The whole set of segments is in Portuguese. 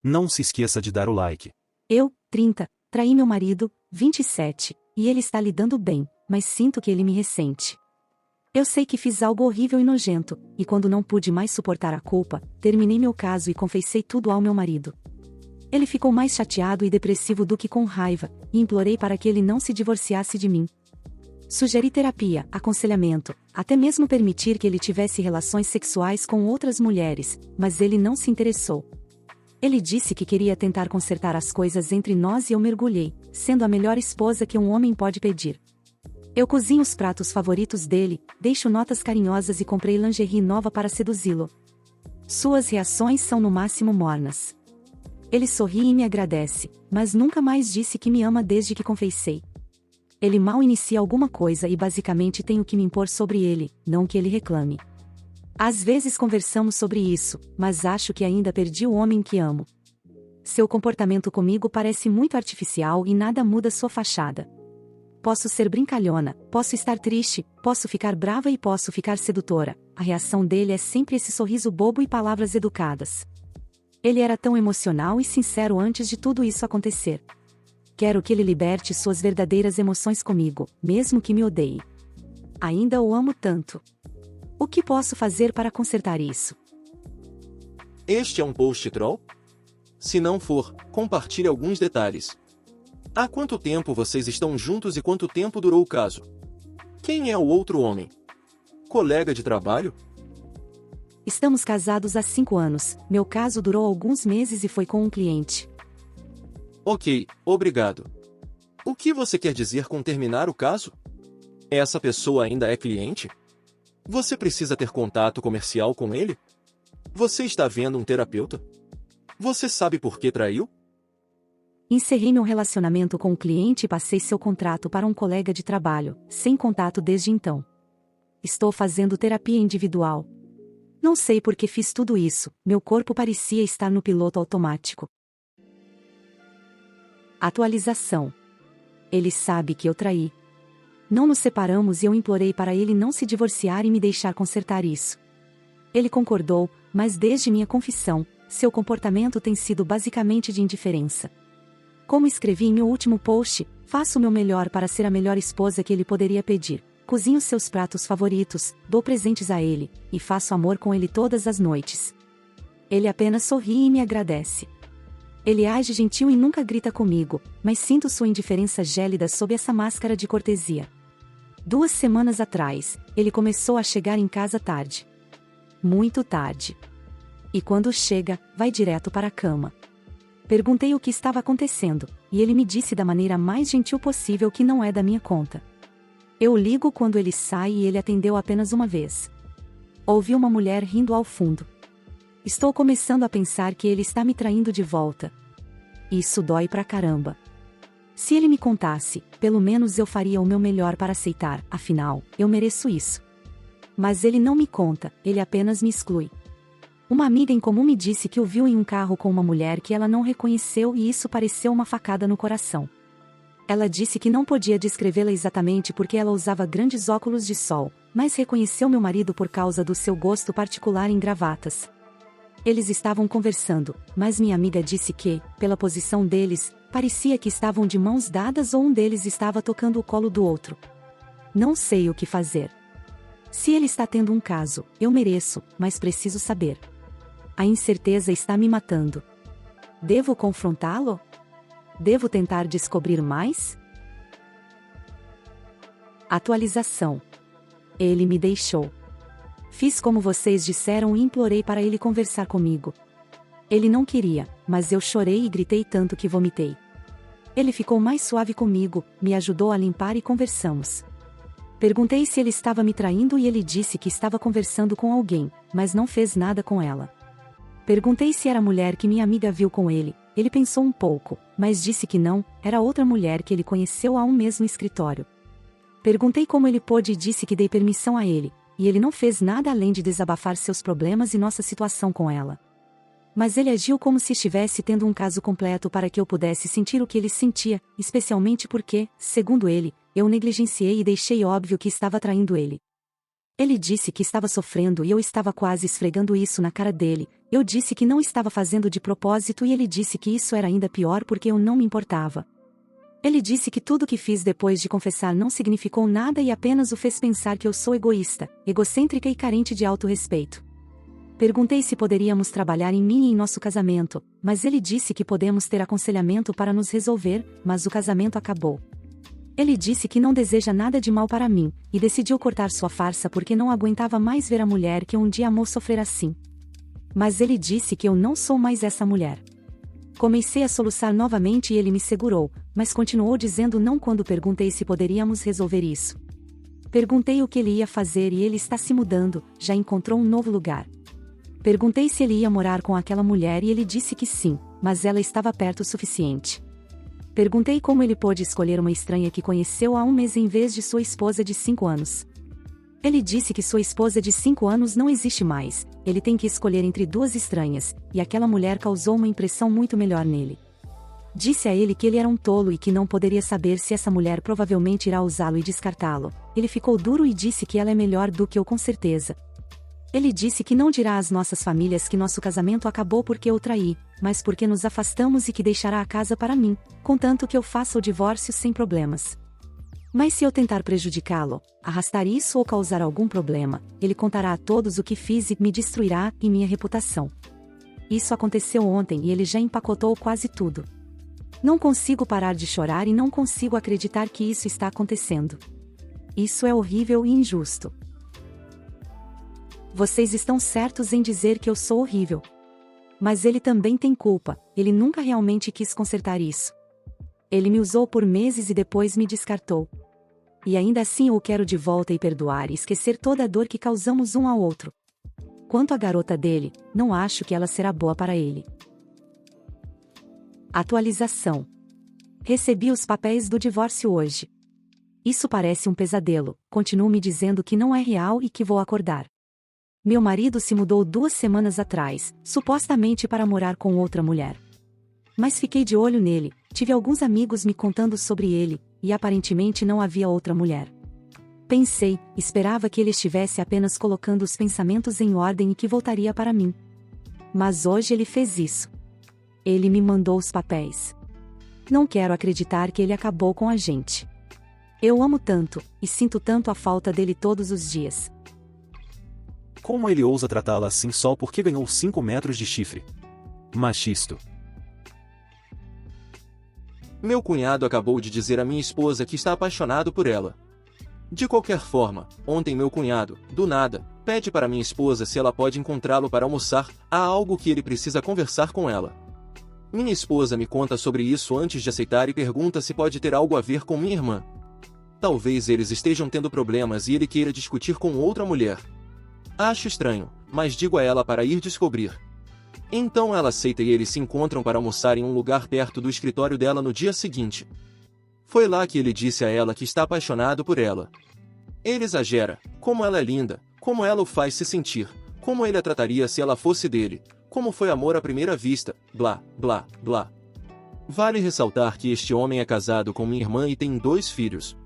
Não se esqueça de dar o like. Eu, 30, traí meu marido, 27, e ele está lidando bem, mas sinto que ele me ressente. Eu sei que fiz algo horrível e nojento, e quando não pude mais suportar a culpa, terminei meu caso e confessei tudo ao meu marido. Ele ficou mais chateado e depressivo do que com raiva, e implorei para que ele não se divorciasse de mim. Sugeri terapia, aconselhamento, até mesmo permitir que ele tivesse relações sexuais com outras mulheres, mas ele não se interessou. Ele disse que queria tentar consertar as coisas entre nós e eu mergulhei, sendo a melhor esposa que um homem pode pedir. Eu cozinho os pratos favoritos dele, deixo notas carinhosas e comprei lingerie nova para seduzi-lo. Suas reações são no máximo mornas. Ele sorri e me agradece, mas nunca mais disse que me ama desde que confessei. Ele mal inicia alguma coisa e basicamente tenho que me impor sobre ele, não que ele reclame. Às vezes conversamos sobre isso, mas acho que ainda perdi o homem que amo. Seu comportamento comigo parece muito artificial e nada muda sua fachada. Posso ser brincalhona, posso estar triste, posso ficar brava e posso ficar sedutora. A reação dele é sempre esse sorriso bobo e palavras educadas. Ele era tão emocional e sincero antes de tudo isso acontecer. Quero que ele liberte suas verdadeiras emoções comigo, mesmo que me odeie. Ainda o amo tanto. O que posso fazer para consertar isso? Este é um post troll? Se não for, compartilhe alguns detalhes. Há quanto tempo vocês estão juntos e quanto tempo durou o caso? Quem é o outro homem? Colega de trabalho? Estamos casados há 5 anos, meu caso durou alguns meses e foi com um cliente. Ok, obrigado. O que você quer dizer com terminar o caso? Essa pessoa ainda é cliente? Você precisa ter contato comercial com ele? Você está vendo um terapeuta? Você sabe por que traiu? Encerrei meu relacionamento com o cliente e passei seu contrato para um colega de trabalho, sem contato desde então. Estou fazendo terapia individual. Não sei por que fiz tudo isso, meu corpo parecia estar no piloto automático. Atualização. Ele sabe que eu traí. Não nos separamos e eu implorei para ele não se divorciar e me deixar consertar isso. Ele concordou, mas desde minha confissão, seu comportamento tem sido basicamente de indiferença. Como escrevi em meu último post, faço o meu melhor para ser a melhor esposa que ele poderia pedir. Cozinho seus pratos favoritos, dou presentes a ele, e faço amor com ele todas as noites. Ele apenas sorri e me agradece. Ele age gentil e nunca grita comigo, mas sinto sua indiferença gélida sob essa máscara de cortesia. 2 semanas atrás, ele começou a chegar em casa tarde. Muito tarde. E quando chega, vai direto para a cama. Perguntei o que estava acontecendo, e ele me disse da maneira mais gentil possível que não é da minha conta. Eu ligo quando ele sai e ele atendeu apenas uma vez. Ouvi uma mulher rindo ao fundo. Estou começando a pensar que ele está me traindo de volta. Isso dói pra caramba. Se ele me contasse, pelo menos eu faria o meu melhor para aceitar, afinal, eu mereço isso. Mas ele não me conta, ele apenas me exclui. Uma amiga em comum me disse que o viu em um carro com uma mulher que ela não reconheceu e isso pareceu uma facada no coração. Ela disse que não podia descrevê-la exatamente porque ela usava grandes óculos de sol, mas reconheceu meu marido por causa do seu gosto particular em gravatas. Eles estavam conversando, mas minha amiga disse que, pela posição deles, parecia que estavam de mãos dadas ou um deles estava tocando o colo do outro. Não sei o que fazer. Se ele está tendo um caso, eu mereço, mas preciso saber. A incerteza está me matando. Devo confrontá-lo? Devo tentar descobrir mais? Atualização. Ele me deixou. Fiz como vocês disseram e implorei para ele conversar comigo. Ele não queria, mas eu chorei e gritei tanto que vomitei. Ele ficou mais suave comigo, me ajudou a limpar e conversamos. Perguntei se ele estava me traindo e ele disse que estava conversando com alguém, mas não fez nada com ela. Perguntei se era a mulher que minha amiga viu com ele. Ele pensou um pouco, mas disse que não, era outra mulher que ele conheceu a um mesmo escritório. Perguntei como ele pôde e disse que dei permissão a ele, e ele não fez nada além de desabafar seus problemas e nossa situação com ela. Mas ele agiu como se estivesse tendo um caso completo para que eu pudesse sentir o que ele sentia, especialmente porque, segundo ele, eu negligenciei e deixei óbvio que estava traindo ele. Ele disse que estava sofrendo e eu estava quase esfregando isso na cara dele, Eu disse que não estava fazendo de propósito e ele disse que isso era ainda pior porque eu não me importava. Ele disse que tudo que fiz depois de confessar não significou nada e apenas o fez pensar que eu sou egoísta, egocêntrica e carente de autorrespeito. Perguntei se poderíamos trabalhar em mim e em nosso casamento, mas ele disse que podemos ter aconselhamento para nos resolver, mas o casamento acabou. Ele disse que não deseja nada de mal para mim, e decidiu cortar sua farsa porque não aguentava mais ver a mulher que um dia amou sofrer assim. Mas ele disse que eu não sou mais essa mulher. Comecei a soluçar novamente e ele me segurou, mas continuou dizendo não quando perguntei se poderíamos resolver isso. Perguntei o que ele ia fazer e ele está se mudando, já encontrou um novo lugar. Perguntei se ele ia morar com aquela mulher e ele disse que sim, mas ela estava perto o suficiente. Perguntei como ele pôde escolher uma estranha que conheceu há um mês em vez de sua esposa de 5 anos. Ele disse que sua esposa de 5 anos não existe mais, ele tem que escolher entre duas estranhas, e aquela mulher causou uma impressão muito melhor nele. Disse a ele que ele era um tolo e que não poderia saber se essa mulher provavelmente irá usá-lo e descartá-lo. Ele ficou duro e disse que ela é melhor do que eu com certeza. Ele disse que não dirá às nossas famílias que nosso casamento acabou porque eu traí, mas porque nos afastamos e que deixará a casa para mim, contanto que eu faça o divórcio sem problemas. Mas se eu tentar prejudicá-lo, arrastar isso ou causar algum problema, ele contará a todos o que fiz e me destruirá e minha reputação. Isso aconteceu ontem e ele já empacotou quase tudo. Não consigo parar de chorar e não consigo acreditar que isso está acontecendo. Isso é horrível e injusto. Vocês estão certos em dizer que eu sou horrível. Mas ele também tem culpa, ele nunca realmente quis consertar isso. Ele me usou por meses e depois me descartou. E ainda assim eu o quero de volta e perdoar e esquecer toda a dor que causamos um ao outro. Quanto à garota dele, não acho que ela será boa para ele. Atualização. Recebi os papéis do divórcio hoje. Isso parece um pesadelo, continuo me dizendo que não é real e que vou acordar. Meu marido se mudou 2 semanas atrás, supostamente para morar com outra mulher. Mas fiquei de olho nele, tive alguns amigos me contando sobre ele, e aparentemente não havia outra mulher. Pensei, esperava que ele estivesse apenas colocando os pensamentos em ordem e que voltaria para mim. Mas hoje ele fez isso. Ele me mandou os papéis. Não quero acreditar que ele acabou com a gente. Eu amo tanto, e sinto tanto a falta dele todos os dias. Como ele ousa tratá-la assim só porque ganhou 5 metros de chifre? Machisto. Meu cunhado acabou de dizer à minha esposa que está apaixonado por ela. De qualquer forma, ontem meu cunhado, do nada, pede para minha esposa se ela pode encontrá-lo para almoçar, há algo que ele precisa conversar com ela. Minha esposa me conta sobre isso antes de aceitar e pergunta se pode ter algo a ver com minha irmã. Talvez eles estejam tendo problemas e ele queira discutir com outra mulher. Acho estranho, mas digo a ela para ir descobrir. Então ela aceita e eles se encontram para almoçar em um lugar perto do escritório dela no dia seguinte. Foi lá que ele disse a ela que está apaixonado por ela. Ele exagera, como ela é linda, como ela o faz se sentir, como ele a trataria se ela fosse dele, como foi amor à primeira vista, blá, blá, blá. Vale ressaltar que este homem é casado com minha irmã e tem 2 filhos.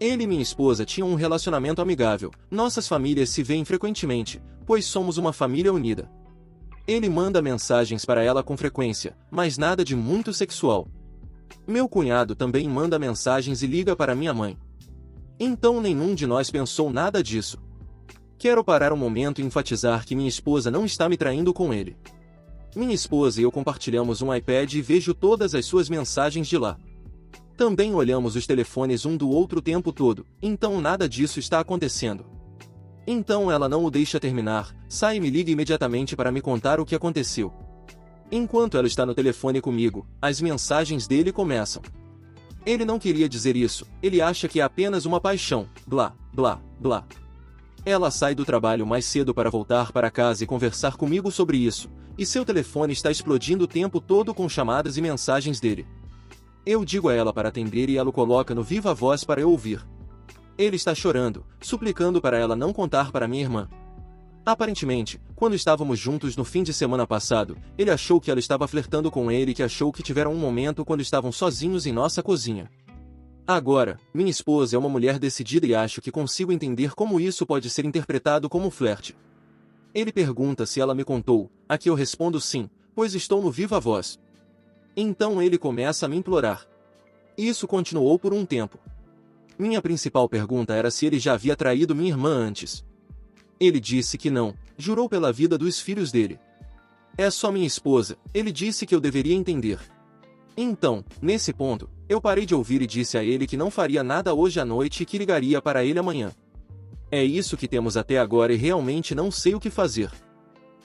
Ele e minha esposa tinham um relacionamento amigável, nossas famílias se veem frequentemente, pois somos uma família unida. Ele manda mensagens para ela com frequência, mas nada de muito sexual. Meu cunhado também manda mensagens e liga para minha mãe. Então nenhum de nós pensou nada disso. Quero parar um momento e enfatizar que minha esposa não está me traindo com ele. Minha esposa e eu compartilhamos um iPad e vejo todas as suas mensagens de lá. Também olhamos os telefones um do outro o tempo todo, então nada disso está acontecendo. Então ela não o deixa terminar, sai e me liga imediatamente para me contar o que aconteceu. Enquanto ela está no telefone comigo, as mensagens dele começam. Ele não queria dizer isso, ele acha que é apenas uma paixão, blá, blá, blá. Ela sai do trabalho mais cedo para voltar para casa e conversar comigo sobre isso, e seu telefone está explodindo o tempo todo com chamadas e mensagens dele. Eu digo a ela para atender e ela o coloca no viva voz para eu ouvir. Ele está chorando, suplicando para ela não contar para minha irmã. Aparentemente, quando estávamos juntos no fim de semana passado, ele achou que ela estava flertando com ele e que achou que tiveram um momento quando estavam sozinhos em nossa cozinha. Agora, minha esposa é uma mulher decidida e acho que consigo entender como isso pode ser interpretado como flerte. Ele pergunta se ela me contou, a que eu respondo sim, pois estou no viva voz. Então ele começa a me implorar. Isso continuou por um tempo. Minha principal pergunta era se ele já havia traído minha irmã antes. Ele disse que não, jurou pela vida dos filhos dele. É só minha esposa, ele disse que eu deveria entender. Então, nesse ponto, eu parei de ouvir e disse a ele que não faria nada hoje à noite e que ligaria para ele amanhã. É isso que temos até agora e realmente não sei o que fazer.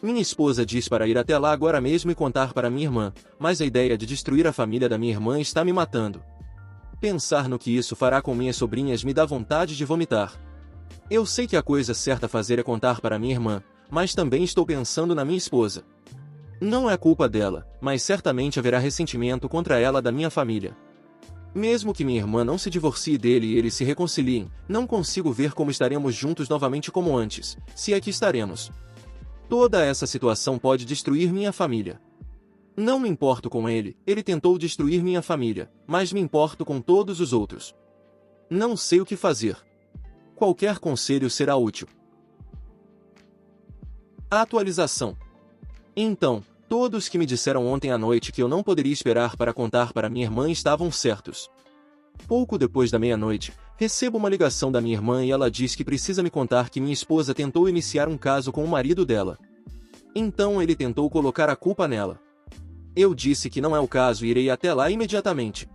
Minha esposa diz para ir até lá agora mesmo e contar para minha irmã, mas a ideia de destruir a família da minha irmã está me matando. Pensar no que isso fará com minhas sobrinhas me dá vontade de vomitar. Eu sei que a coisa certa a fazer é contar para minha irmã, mas também estou pensando na minha esposa. Não é culpa dela, mas certamente haverá ressentimento contra ela da minha família. Mesmo que minha irmã não se divorcie dele e eles se reconciliem, não consigo ver como estaremos juntos novamente como antes, se é que estaremos. Toda essa situação pode destruir minha família. Não me importo com ele, ele tentou destruir minha família, mas me importo com todos os outros. Não sei o que fazer. Qualquer conselho será útil. Atualização. Então, todos que me disseram ontem à noite que eu não poderia esperar para contar para minha irmã estavam certos. Pouco depois da meia-noite, recebo uma ligação da minha irmã e ela diz que precisa me contar que minha esposa tentou iniciar um caso com o marido dela. Então ele tentou colocar a culpa nela. Eu disse que não é o caso e irei até lá imediatamente.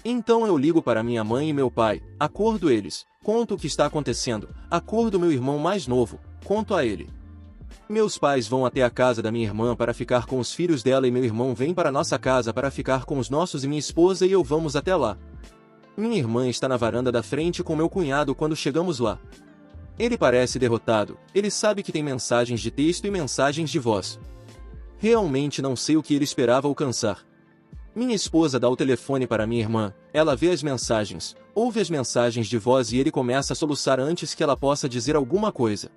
Então eu ligo para minha mãe e meu pai, acordo eles, conto o que está acontecendo, acordo meu irmão mais novo, conto a ele. Meus pais vão até a casa da minha irmã para ficar com os filhos dela e meu irmão vem para nossa casa para ficar com os nossos e minha esposa e eu vamos até lá. Minha irmã está na varanda da frente com meu cunhado quando chegamos lá. Ele parece derrotado, ele sabe que tem mensagens de texto e mensagens de voz. Realmente não sei o que ele esperava alcançar. Minha esposa dá o telefone para minha irmã, ela vê as mensagens, ouve as mensagens de voz e ele começa a soluçar antes que ela possa dizer alguma coisa.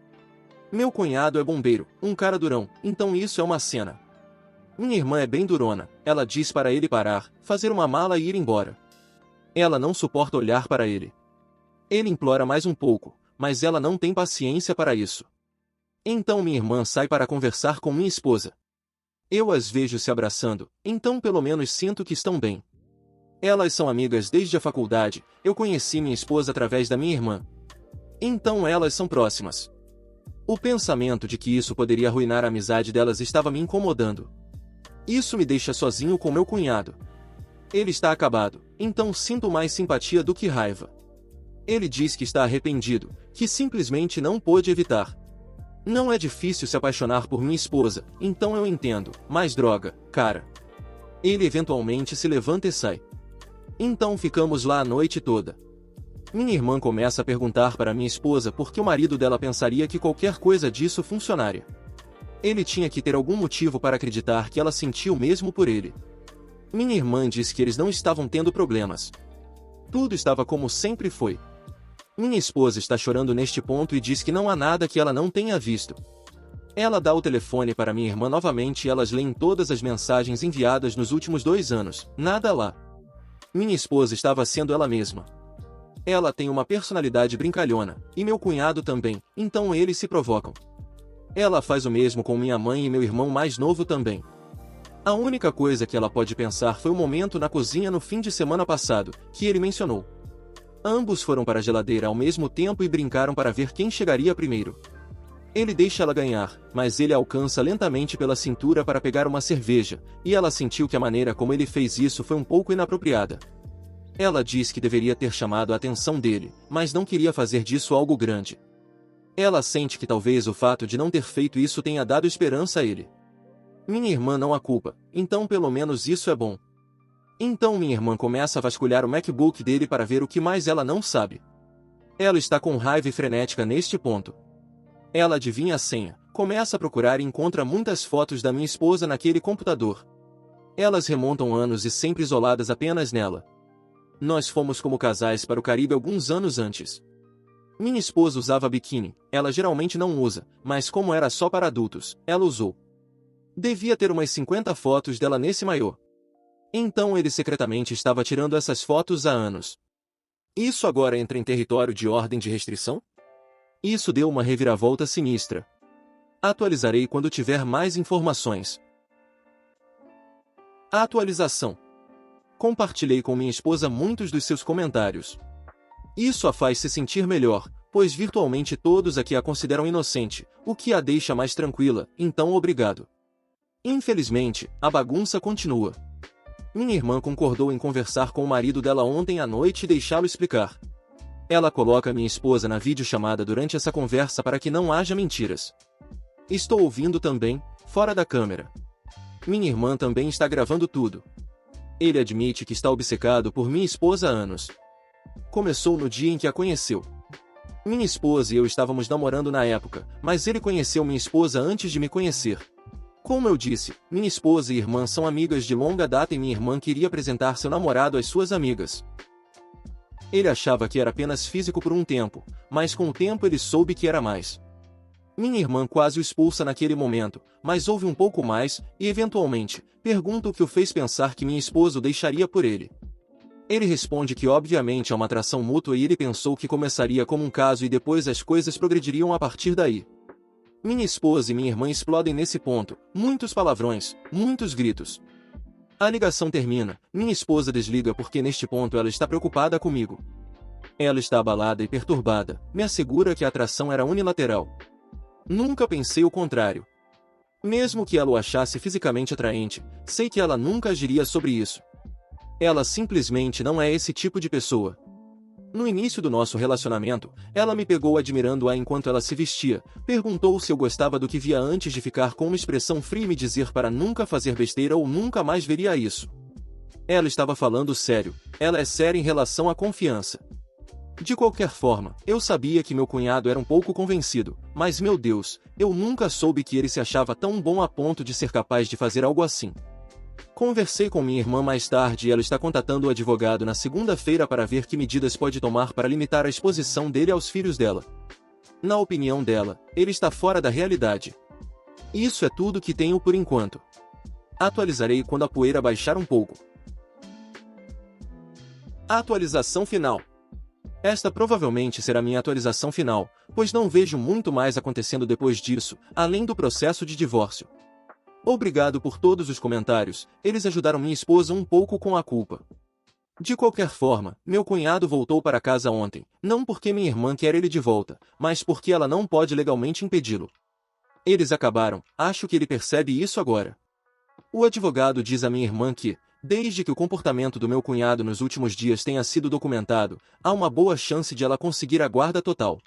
Meu cunhado é bombeiro, um cara durão, então isso é uma cena. Minha irmã é bem durona, ela diz para ele parar, fazer uma mala e ir embora. Ela não suporta olhar para ele. Ele implora mais um pouco, mas ela não tem paciência para isso. Então minha irmã sai para conversar com minha esposa. Eu as vejo se abraçando, então pelo menos sinto que estão bem. Elas são amigas desde a faculdade, eu conheci minha esposa através da minha irmã. Então elas são próximas. O pensamento de que isso poderia arruinar a amizade delas estava me incomodando. Isso me deixa sozinho com meu cunhado. Ele está acabado, então sinto mais simpatia do que raiva. Ele diz que está arrependido, que simplesmente não pôde evitar. Não é difícil se apaixonar por minha esposa, então eu entendo, mas droga, cara. Ele eventualmente se levanta e sai. Então ficamos lá a noite toda. Minha irmã começa a perguntar para minha esposa por que o marido dela pensaria que qualquer coisa disso funcionaria. Ele tinha que ter algum motivo para acreditar que ela sentia o mesmo por ele. Minha irmã diz que eles não estavam tendo problemas. Tudo estava como sempre foi. Minha esposa está chorando neste ponto e diz que não há nada que ela não tenha visto. Ela dá o telefone para minha irmã novamente e elas leem todas as mensagens enviadas nos últimos 2 anos, nada lá. Minha esposa estava sendo ela mesma. Ela tem uma personalidade brincalhona, e meu cunhado também, então eles se provocam. Ela faz o mesmo com minha mãe e meu irmão mais novo também. A única coisa que ela pode pensar foi o momento na cozinha no fim de semana passado, que ele mencionou. Ambos foram para a geladeira ao mesmo tempo e brincaram para ver quem chegaria primeiro. Ele deixa ela ganhar, mas ele a alcança lentamente pela cintura para pegar uma cerveja, e ela sentiu que a maneira como ele fez isso foi um pouco inapropriada. Ela diz que deveria ter chamado a atenção dele, mas não queria fazer disso algo grande. Ela sente que talvez o fato de não ter feito isso tenha dado esperança a ele. Minha irmã não a culpa, então pelo menos isso é bom. Então minha irmã começa a vasculhar o MacBook dele para ver o que mais ela não sabe. Ela está com raiva e frenética neste ponto. Ela adivinha a senha, começa a procurar e encontra muitas fotos da minha esposa naquele computador. Elas remontam anos e sempre isoladas apenas nela. Nós fomos como casais para o Caribe alguns anos antes. Minha esposa usava biquíni, ela geralmente não usa, mas como era só para adultos, ela usou. Devia ter umas 50 fotos dela nesse maiô. Então ele secretamente estava tirando essas fotos há anos. Isso agora entra em território de ordem de restrição? Isso deu uma reviravolta sinistra. Atualizarei quando tiver mais informações. Atualização. Compartilhei com minha esposa muitos dos seus comentários. Isso a faz se sentir melhor, pois virtualmente todos aqui a consideram inocente, o que a deixa mais tranquila, então obrigado. Infelizmente, a bagunça continua. Minha irmã concordou em conversar com o marido dela ontem à noite e deixá-lo explicar. Ela coloca minha esposa na videochamada durante essa conversa para que não haja mentiras. Estou ouvindo também, fora da câmera. Minha irmã também está gravando tudo. Ele admite que está obcecado por minha esposa há anos. Começou no dia em que a conheceu. Minha esposa e eu estávamos namorando na época, mas ele conheceu minha esposa antes de me conhecer. Como eu disse, minha esposa e irmã são amigas de longa data e minha irmã queria apresentar seu namorado às suas amigas. Ele achava que era apenas físico por um tempo, mas com o tempo ele soube que era mais. Minha irmã quase o expulsa naquele momento, mas ouve um pouco mais, e eventualmente, pergunta o que o fez pensar que minha esposa o deixaria por ele. Ele responde que obviamente é uma atração mútua e ele pensou que começaria como um caso e depois as coisas progrediriam a partir daí. Minha esposa e minha irmã explodem nesse ponto, muitos palavrões, muitos gritos. A ligação termina, minha esposa desliga porque neste ponto ela está preocupada comigo. Ela está abalada e perturbada, me assegura que a atração era unilateral. Nunca pensei o contrário. Mesmo que ela o achasse fisicamente atraente, sei que ela nunca agiria sobre isso. Ela simplesmente não é esse tipo de pessoa. No início do nosso relacionamento, ela me pegou admirando-a enquanto ela se vestia, perguntou se eu gostava do que via antes de ficar com uma expressão fria e me dizer para nunca fazer besteira ou nunca mais veria isso. Ela estava falando sério, ela é séria em relação à confiança. De qualquer forma, eu sabia que meu cunhado era um pouco convencido, mas meu Deus, eu nunca soube que ele se achava tão bom a ponto de ser capaz de fazer algo assim. Conversei com minha irmã mais tarde e ela está contatando o advogado na segunda-feira para ver que medidas pode tomar para limitar a exposição dele aos filhos dela. Na opinião dela, ele está fora da realidade. Isso é tudo que tenho por enquanto. Atualizarei quando a poeira baixar um pouco. Atualização final. Esta provavelmente será minha atualização final, pois não vejo muito mais acontecendo depois disso, além do processo de divórcio. Obrigado por todos os comentários, eles ajudaram minha esposa um pouco com a culpa. De qualquer forma, meu cunhado voltou para casa ontem, não porque minha irmã quer ele de volta, mas porque ela não pode legalmente impedi-lo. Eles acabaram, acho que ele percebe isso agora. O advogado diz a minha irmã que, desde que o comportamento do meu cunhado nos últimos dias tenha sido documentado, há uma boa chance de ela conseguir a guarda total.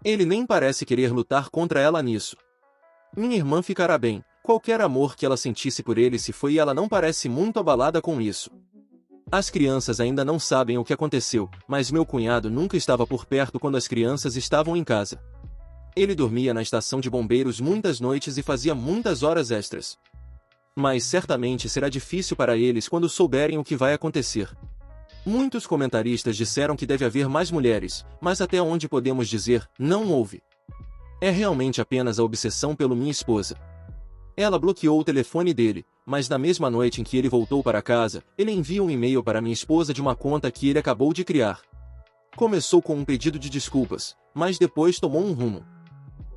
Ele nem parece querer lutar contra ela nisso. Minha irmã ficará bem. Qualquer amor que ela sentisse por ele se foi e ela não parece muito abalada com isso. As crianças ainda não sabem o que aconteceu, mas meu cunhado nunca estava por perto quando as crianças estavam em casa. Ele dormia na estação de bombeiros muitas noites e fazia muitas horas extras. Mas certamente será difícil para eles quando souberem o que vai acontecer. Muitos comentaristas disseram que deve haver mais mulheres, mas até onde podemos dizer, não houve. É realmente apenas a obsessão pelo minha esposa. Ela bloqueou o telefone dele, mas na mesma noite em que ele voltou para casa, ele envia um e-mail para minha esposa de uma conta que ele acabou de criar. Começou com um pedido de desculpas, mas depois tomou um rumo.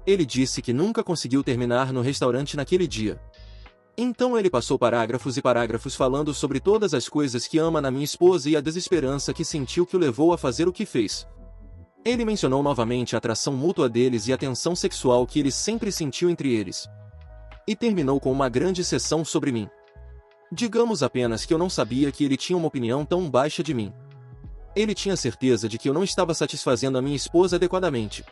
Ele disse que nunca conseguiu terminar no restaurante naquele dia. Então ele passou parágrafos e parágrafos falando sobre todas as coisas que ama na minha esposa e a desesperança que sentiu que o levou a fazer o que fez. Ele mencionou novamente a atração mútua deles e a tensão sexual que ele sempre sentiu entre eles. E terminou com uma grande sessão sobre mim. Digamos apenas que eu não sabia que ele tinha uma opinião tão baixa de mim. Ele tinha certeza de que eu não estava satisfazendo a minha esposa adequadamente.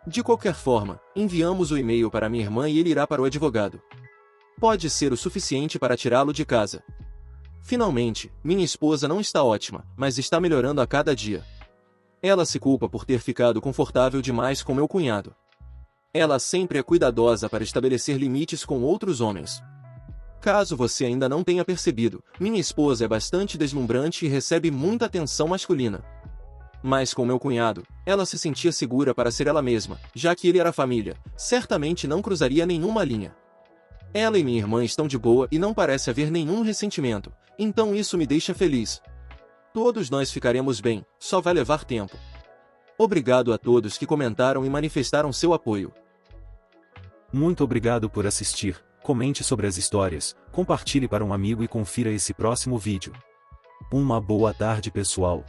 De qualquer forma, enviamos o e-mail para minha irmã e ele irá para o advogado. Pode ser o suficiente para tirá-lo de casa. Finalmente, minha esposa não está ótima, mas está melhorando a cada dia. Ela se culpa por ter ficado confortável demais com meu cunhado. Ela sempre é cuidadosa para estabelecer limites com outros homens. Caso você ainda não tenha percebido, minha esposa é bastante deslumbrante e recebe muita atenção masculina. Mas com meu cunhado, ela se sentia segura para ser ela mesma, já que ele era família, certamente não cruzaria nenhuma linha. Ela e minha irmã estão de boa e não parece haver nenhum ressentimento, então isso me deixa feliz. Todos nós ficaremos bem, só vai levar tempo. Obrigado a todos que comentaram e manifestaram seu apoio. Muito obrigado por assistir, comente sobre as histórias, compartilhe para um amigo e confira esse próximo vídeo. Uma boa tarde pessoal.